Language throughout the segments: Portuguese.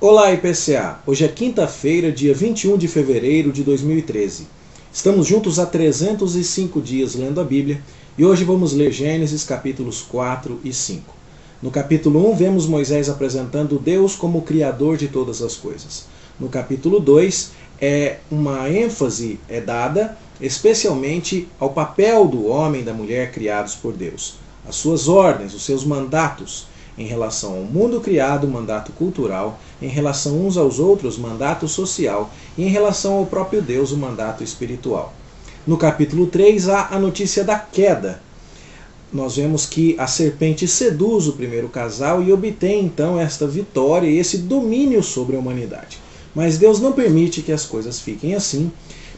Olá, IPCA! Hoje é quinta-feira, dia 21 de fevereiro de 2013. Estamos juntos há 305 dias lendo a Bíblia e hoje vamos ler Gênesis capítulos 4 e 5. No capítulo 1 vemos Moisés apresentando Deus como o Criador de todas as coisas. No capítulo 2 uma ênfase é dada especialmente ao papel do homem e da mulher criados por Deus, as suas ordens, os seus mandatos, em relação ao mundo criado, mandato cultural, em relação uns aos outros, mandato social, e em relação ao próprio Deus, o mandato espiritual. No capítulo 3 há a notícia da queda. Nós vemos que a serpente seduz o primeiro casal e obtém então esta vitória e esse domínio sobre a humanidade. Mas Deus não permite que as coisas fiquem assim,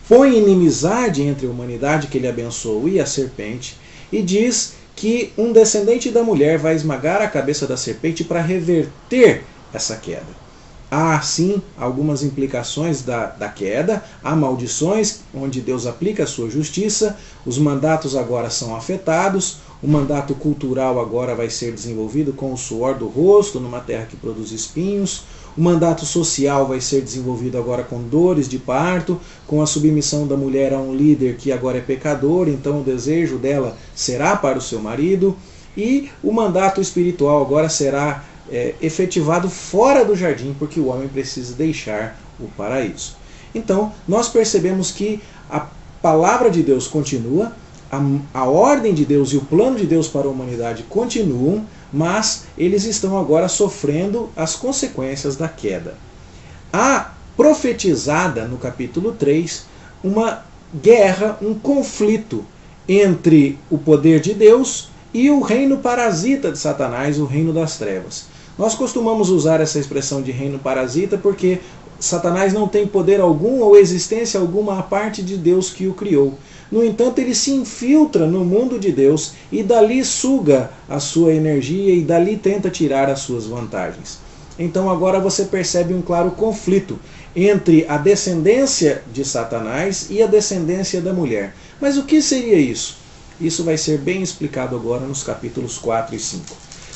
põe inimizade entre a humanidade que ele abençoou e a serpente, e diz que um descendente da mulher vai esmagar a cabeça da serpente para reverter essa queda. Há, sim, algumas implicações da queda, há maldições onde Deus aplica a sua justiça, os mandatos agora são afetados, o mandato cultural agora vai ser desenvolvido com o suor do rosto, numa terra que produz espinhos, o mandato social vai ser desenvolvido agora com dores de parto, com a submissão da mulher a um líder que agora é pecador, então o desejo dela será para o seu marido, e o mandato espiritual agora será efetivado fora do jardim, porque o homem precisa deixar o paraíso. Então, nós percebemos que a palavra de Deus continua, a ordem de Deus e o plano de Deus para a humanidade continuam, mas eles estão agora sofrendo as consequências da queda. Há profetizada no capítulo 3 uma guerra, um conflito entre o poder de Deus e o reino parasita de Satanás, o reino das trevas. Nós costumamos usar essa expressão de reino parasita porque Satanás não tem poder algum ou existência alguma à parte de Deus que o criou. No entanto, ele se infiltra no mundo de Deus e dali suga a sua energia e dali tenta tirar as suas vantagens. Então agora você percebe um claro conflito entre a descendência de Satanás e a descendência da mulher. Mas o que seria isso? Isso vai ser bem explicado agora nos capítulos 4 e 5.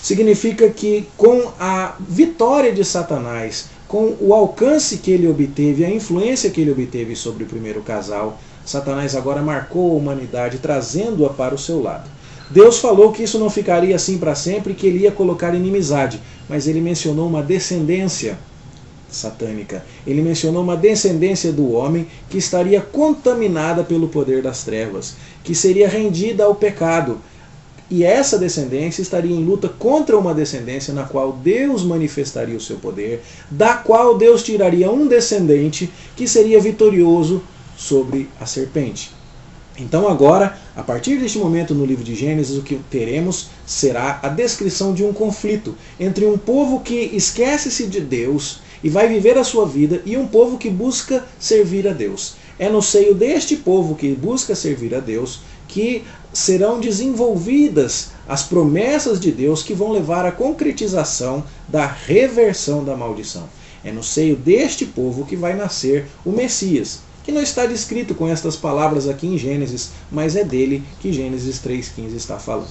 Significa que com a vitória de Satanás, com o alcance que ele obteve, a influência que ele obteve sobre o primeiro casal, Satanás agora marcou a humanidade, trazendo-a para o seu lado. Deus falou que isso não ficaria assim para sempre, que ele ia colocar inimizade, mas ele mencionou uma descendência satânica. Ele mencionou uma descendência do homem que estaria contaminada pelo poder das trevas, que seria rendida ao pecado. E essa descendência estaria em luta contra uma descendência na qual Deus manifestaria o seu poder, da qual Deus tiraria um descendente que seria vitorioso sobre a serpente. Então agora, a partir deste momento no livro de Gênesis, o que teremos será a descrição de um conflito entre um povo que esquece-se de Deus e vai viver a sua vida e um povo que busca servir a Deus. É no seio deste povo que busca servir a Deus que serão desenvolvidas as promessas de Deus que vão levar à concretização da reversão da maldição. É no seio deste povo que vai nascer o Messias, que não está descrito com estas palavras aqui em Gênesis, mas é dele que Gênesis 3,15 está falando.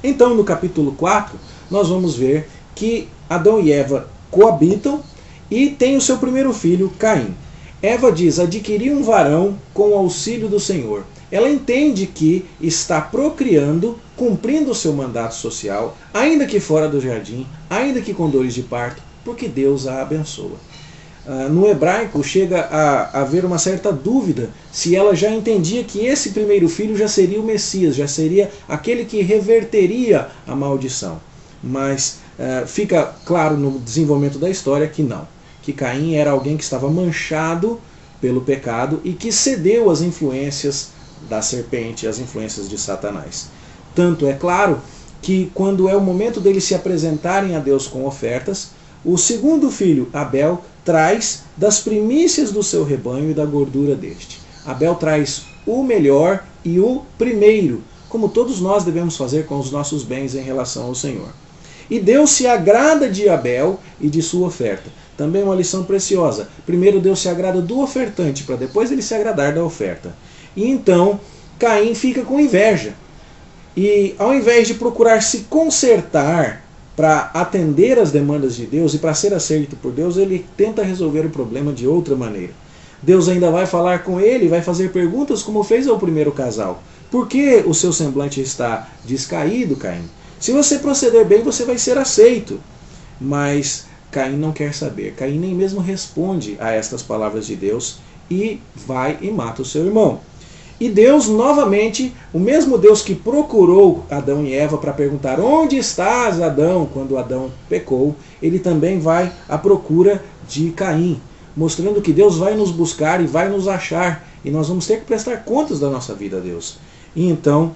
Então, no capítulo 4, nós vamos ver que Adão e Eva coabitam e têm o seu primeiro filho, Caim. Eva diz: adquiri um varão com o auxílio do Senhor. Ela entende que está procriando, cumprindo o seu mandato social, ainda que fora do jardim, ainda que com dores de parto, porque Deus a abençoa. No hebraico chega a haver uma certa dúvida se ela já entendia que esse primeiro filho já seria o Messias, já seria aquele que reverteria a maldição. Mas fica claro no desenvolvimento da história que não, que Caim era alguém que estava manchado pelo pecado e que cedeu às influências da serpente, às influências de Satanás. Tanto é claro que quando é o momento deles se apresentarem a Deus com ofertas, o segundo filho, Abel, traz das primícias do seu rebanho e da gordura deste. Abel traz o melhor e o primeiro, como todos nós devemos fazer com os nossos bens em relação ao Senhor. E Deus se agrada de Abel e de sua oferta. Também uma lição preciosa. Primeiro Deus se agrada do ofertante, para depois ele se agradar da oferta. E então Caim fica com inveja. E ao invés de procurar se consertar para atender às demandas de Deus e para ser aceito por Deus, ele tenta resolver o problema de outra maneira. Deus ainda vai falar com ele, vai fazer perguntas como fez ao primeiro casal. Por que o seu semblante está descaído, Caim? Se você proceder bem, você vai ser aceito. Mas Caim não quer saber. Caim nem mesmo responde a estas palavras de Deus e vai e mata o seu irmão. E Deus, novamente, o mesmo Deus que procurou Adão e Eva para perguntar: onde estás, Adão? Quando Adão pecou, ele também vai à procura de Caim, mostrando que Deus vai nos buscar e vai nos achar, e nós vamos ter que prestar contas da nossa vida a Deus. E então,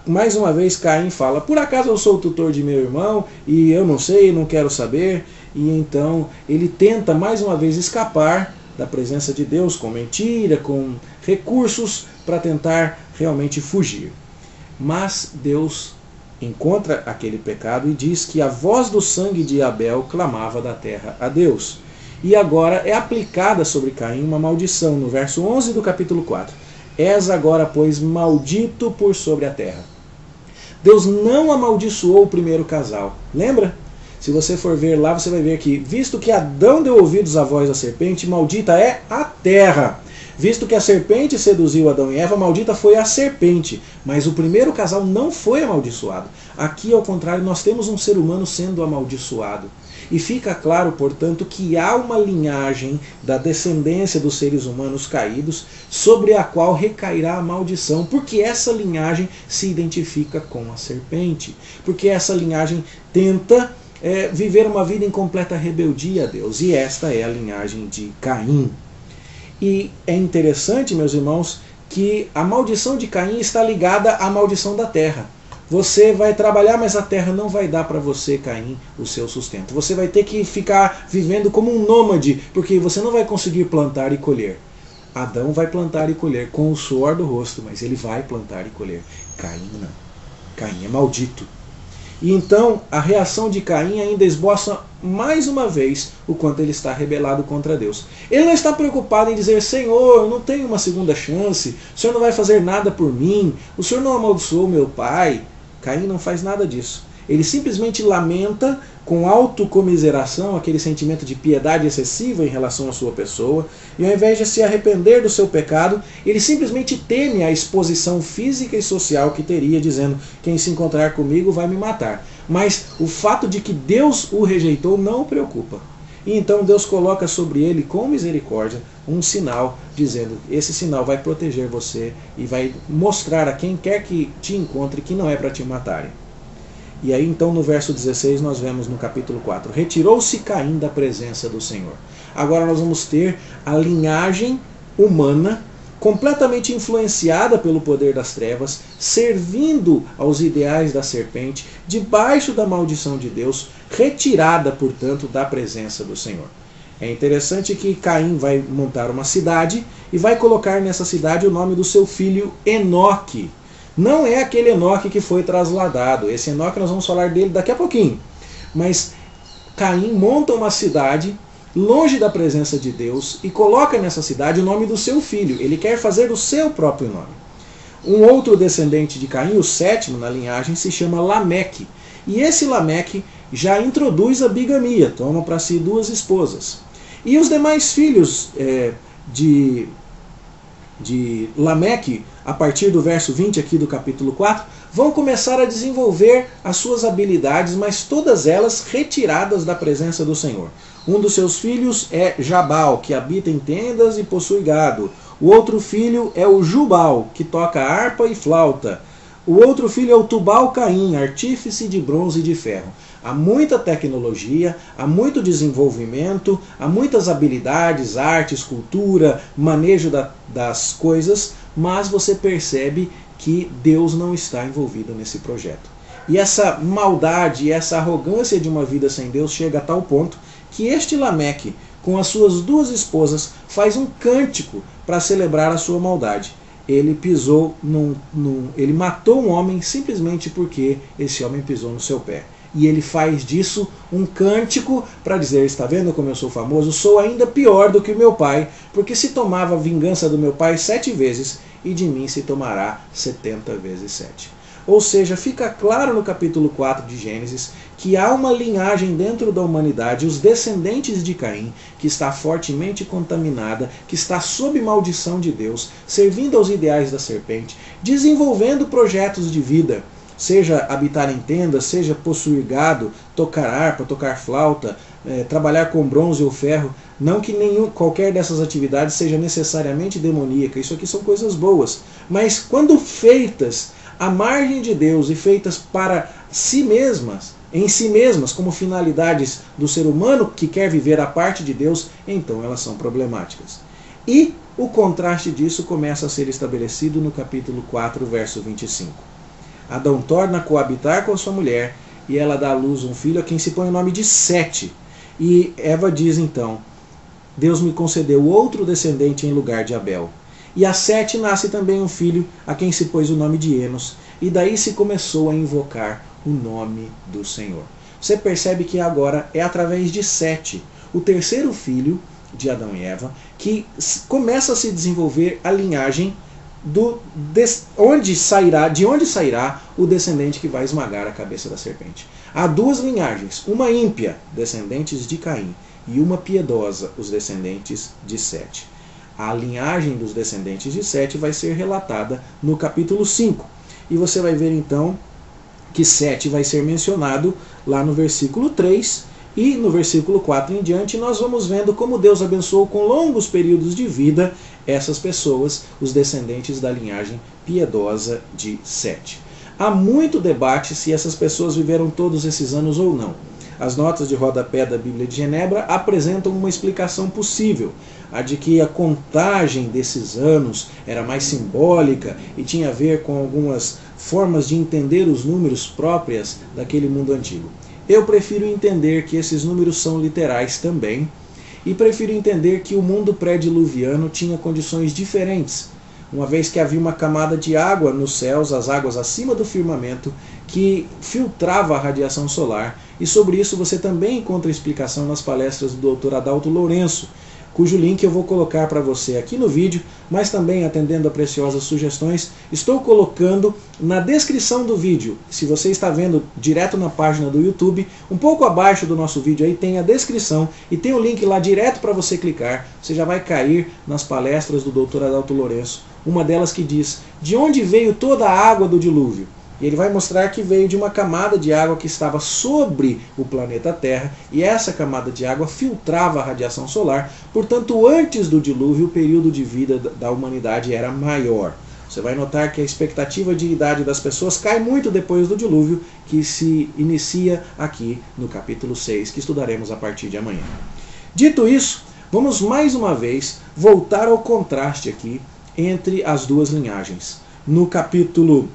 mais uma vez, Caim fala: por acaso eu sou o tutor de meu irmão e eu não sei, não quero saber? E então ele tenta mais uma vez escapar da presença de Deus com mentira, com recursos para tentar realmente fugir. Mas Deus encontra aquele pecado e diz que a voz do sangue de Abel clamava da terra a Deus. E agora é aplicada sobre Caim uma maldição, no verso 11 do capítulo 4. És agora, pois, maldito por sobre a terra. Deus não amaldiçoou o primeiro casal. Lembra? Se você for ver lá, você vai ver que, visto que Adão deu ouvidos à voz da serpente, maldita é a terra. Visto que a serpente seduziu Adão e Eva, maldita foi a serpente. Mas o primeiro casal não foi amaldiçoado. Aqui, ao contrário, nós temos um ser humano sendo amaldiçoado. E fica claro, portanto, que há uma linhagem da descendência dos seres humanos caídos sobre a qual recairá a maldição, porque essa linhagem se identifica com a serpente. Porque essa linhagem tenta viver uma vida em completa rebeldia a Deus. E esta é a linhagem de Caim. E é interessante, meus irmãos, que a maldição de Caim está ligada à maldição da terra. Você vai trabalhar, mas a terra não vai dar para você, Caim, o seu sustento. Você vai ter que ficar vivendo como um nômade, porque você não vai conseguir plantar e colher. Adão vai plantar e colher com o suor do rosto, mas ele vai plantar e colher. Caim não. Caim é maldito. E então a reação de Caim ainda esboça mais uma vez o quanto ele está rebelado contra Deus. Ele não está preocupado em dizer: Senhor, eu não tenho uma segunda chance, o Senhor não vai fazer nada por mim, o Senhor não amaldiçoou meu pai. Caim não faz nada disso. Ele simplesmente lamenta com autocomiseração, aquele sentimento de piedade excessiva em relação à sua pessoa, e ao invés de se arrepender do seu pecado, ele simplesmente teme a exposição física e social que teria, dizendo: quem se encontrar comigo vai me matar. Mas o fato de que Deus o rejeitou não o preocupa. E então Deus coloca sobre ele, com misericórdia, um sinal, dizendo: esse sinal vai proteger você e vai mostrar a quem quer que te encontre que não é para te matarem. E aí então no verso 16 nós vemos no capítulo 4: retirou-se Caim da presença do Senhor. Agora nós vamos ter a linhagem humana completamente influenciada pelo poder das trevas, servindo aos ideais da serpente, debaixo da maldição de Deus, retirada, portanto, da presença do Senhor. É interessante que Caim vai montar uma cidade e vai colocar nessa cidade o nome do seu filho Enoque. Não é aquele Enoque que foi trasladado. Esse Enoque nós vamos falar dele daqui a pouquinho. Mas Caim monta uma cidade longe da presença de Deus e coloca nessa cidade o nome do seu filho. Ele quer fazer o seu próprio nome. Um outro descendente de Caim, o sétimo na linhagem, se chama Lameque. E esse Lameque já introduz a bigamia, toma para si 2 esposas. E os demais filhos de Lameque, a partir do verso 20 aqui do capítulo 4, vão começar a desenvolver as suas habilidades, mas todas elas retiradas da presença do Senhor. Um dos seus filhos é Jabal, que habita em tendas e possui gado. O outro filho é o Jubal, que toca harpa e flauta. O outro filho é o Tubal-Caim, artífice de bronze e de ferro. Há muita tecnologia, há muito desenvolvimento, há muitas habilidades, arte, escultura, manejo das coisas, mas você percebe que Deus não está envolvido nesse projeto. E essa maldade, essa arrogância de uma vida sem Deus chega a tal ponto que este Lameque, com as suas 2 esposas, faz um cântico para celebrar a sua maldade. Ele pisou ele matou um homem simplesmente porque esse homem pisou no seu pé. E ele faz disso um cântico para dizer: está vendo como eu sou famoso? Sou ainda pior do que o meu pai, porque se tomava vingança do meu pai 7 vezes, e de mim se tomará 70 vezes 7. Ou seja, fica claro no capítulo 4 de Gênesis que há uma linhagem dentro da humanidade, os descendentes de Caim, que está fortemente contaminada, que está sob maldição de Deus, servindo aos ideais da serpente, desenvolvendo projetos de vida, seja habitar em tendas, seja possuir gado, tocar harpa, tocar flauta, trabalhar com bronze ou ferro. Não que qualquer dessas atividades seja necessariamente demoníaca, isso aqui são coisas boas, mas quando feitas à margem de Deus e feitas para si mesmas, em si mesmas, como finalidades do ser humano que quer viver à parte de Deus, então elas são problemáticas. E o contraste disso começa a ser estabelecido no capítulo 4, verso 25. Adão torna a coabitar com sua mulher, e ela dá à luz um filho a quem se põe o nome de Sete. E Eva diz então: Deus me concedeu outro descendente em lugar de Abel. E a Sete nasce também um filho, a quem se pôs o nome de Enos, e daí se começou a invocar o nome do Senhor. Você percebe que agora é através de Sete, o terceiro filho de Adão e Eva, que começa a se desenvolver a linhagem de onde sairá o descendente que vai esmagar a cabeça da serpente. Há duas linhagens, uma ímpia, descendentes de Caim, e uma piedosa, os descendentes de Sete. A linhagem dos descendentes de Sete vai ser relatada no capítulo 5. E você vai ver então que Sete vai ser mencionado lá no versículo 3, e no versículo 4 em diante nós vamos vendo como Deus abençoou com longos períodos de vida essas pessoas, os descendentes da linhagem piedosa de Sete. Há muito debate se essas pessoas viveram todos esses anos ou não. As notas de rodapé da Bíblia de Genebra apresentam uma explicação possível, a de que a contagem desses anos era mais simbólica e tinha a ver com algumas formas de entender os números próprias daquele mundo antigo. Eu prefiro entender que esses números são literais também, e prefiro entender que o mundo pré-diluviano tinha condições diferentes, uma vez que havia uma camada de água nos céus, as águas acima do firmamento, que filtrava a radiação solar, e sobre isso você também encontra explicação nas palestras do Dr. Adalto Lourenço, cujo link eu vou colocar para você aqui no vídeo, mas também, atendendo a preciosas sugestões, estou colocando na descrição do vídeo. Se você está vendo direto na página do YouTube, um pouco abaixo do nosso vídeo aí tem a descrição e tem o link lá direto para você clicar. Você já vai cair nas palestras do Dr. Adalto Lourenço, uma delas que diz de onde veio toda a água do dilúvio. E ele vai mostrar que veio de uma camada de água que estava sobre o planeta Terra, e essa camada de água filtrava a radiação solar. Portanto, antes do dilúvio, o período de vida da humanidade era maior. Você vai notar que a expectativa de idade das pessoas cai muito depois do dilúvio, que se inicia aqui no capítulo 6, que estudaremos a partir de amanhã. Dito isso, vamos mais uma vez voltar ao contraste aqui entre as duas linhagens. No capítulo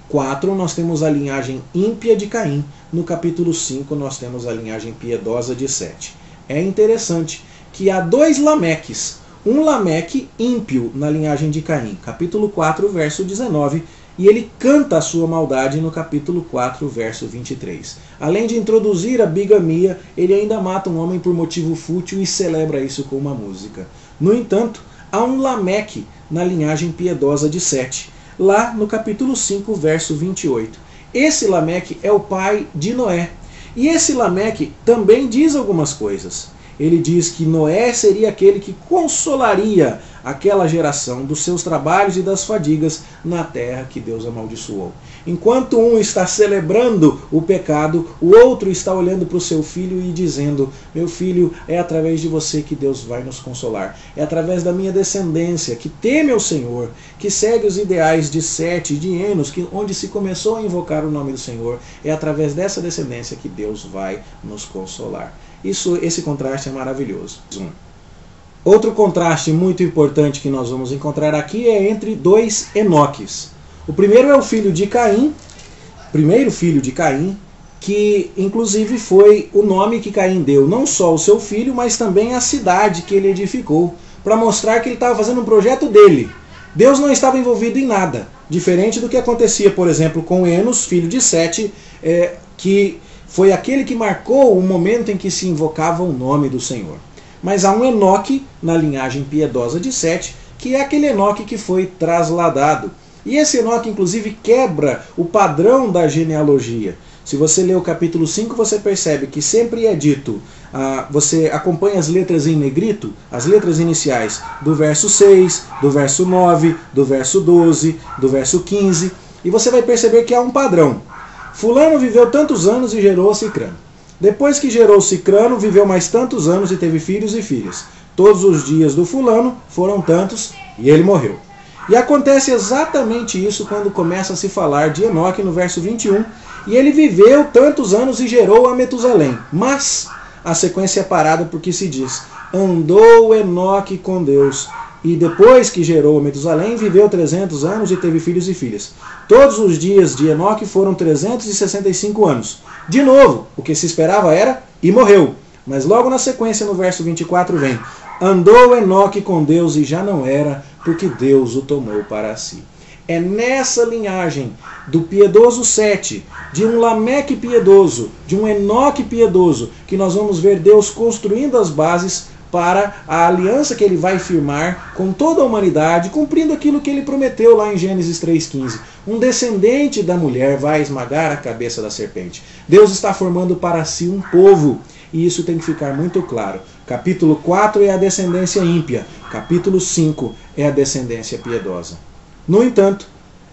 4 nós temos a linhagem ímpia de Caim, no capítulo 5 nós temos a linhagem piedosa de Sete. É interessante que há dois Lameques, um Lameque ímpio na linhagem de Caim, capítulo 4, verso 19, e ele canta a sua maldade no capítulo 4, verso 23. Além de introduzir a bigamia, ele ainda mata um homem por motivo fútil e celebra isso com uma música. No entanto, há um Lameque na linhagem piedosa de Sete, lá no capítulo 5, verso 28. Esse Lameque é o pai de Noé. E esse Lameque também diz algumas coisas. Ele diz que Noé seria aquele que consolaria aquela geração dos seus trabalhos e das fadigas na terra que Deus amaldiçoou. Enquanto um está celebrando o pecado, o outro está olhando para o seu filho e dizendo: meu filho, é através de você que Deus vai nos consolar. É através da minha descendência, que teme ao Senhor, que segue os ideais de Sete e de Enos, onde se começou a invocar o nome do Senhor. É através dessa descendência que Deus vai nos consolar. Esse contraste é maravilhoso. Outro contraste muito importante que nós vamos encontrar aqui é entre dois Enoques. O primeiro é o filho de Caim, primeiro filho de Caim, que inclusive foi o nome que Caim deu, não só ao seu filho, mas também à cidade que ele edificou, para mostrar que ele estava fazendo um projeto dele. Deus não estava envolvido em nada, diferente do que acontecia, por exemplo, com Enos, filho de Sete, que foi aquele que marcou o momento em que se invocava o nome do Senhor. Mas há um Enoque na linhagem piedosa de Sete, que é aquele Enoque que foi trasladado. E esse Enoque, inclusive, quebra o padrão da genealogia. Se você ler o capítulo 5, você percebe que sempre é dito, você acompanha as letras em negrito, as letras iniciais do verso 6, do verso 9, do verso 12, do verso 15, e você vai perceber que há um padrão. Fulano viveu tantos anos e gerou Cicrano. Depois que gerou Cicrano, viveu mais tantos anos e teve filhos e filhas. Todos os dias do fulano foram tantos e ele morreu. E acontece exatamente isso quando começa a se falar de Enoque no verso 21, e ele viveu tantos anos e gerou a Metusalém. Mas a sequência é parada porque se diz, andou Enoque com Deus, e depois que gerou a Metusalém, viveu 300 anos e teve filhos e filhas. Todos os dias de Enoque foram 365 anos. De novo, o que se esperava era, e morreu. Mas logo na sequência, no verso 24, vem, andou Enoque com Deus e já não era, porque Deus o tomou para si. É nessa linhagem do piedoso Sete, de um Lameque piedoso, de um Enoque piedoso, que nós vamos ver Deus construindo as bases para a aliança que ele vai firmar com toda a humanidade, cumprindo aquilo que ele prometeu lá em Gênesis 3,15. Um descendente da mulher vai esmagar a cabeça da serpente. Deus está formando para si um povo, e isso tem que ficar muito claro. Capítulo 4 é a descendência ímpia, capítulo 5 é a descendência piedosa. No entanto,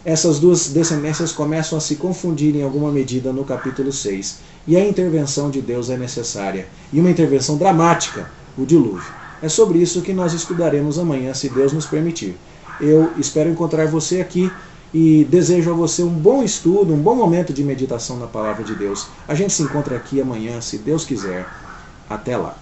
essas duas descendências começam a se confundir em alguma medida no capítulo 6, e a intervenção de Deus é necessária, e uma intervenção dramática, o dilúvio. É sobre isso que nós estudaremos amanhã, se Deus nos permitir. Eu espero encontrar você aqui e desejo a você um bom estudo, um bom momento de meditação na Palavra de Deus. A gente se encontra aqui amanhã, se Deus quiser. Até lá.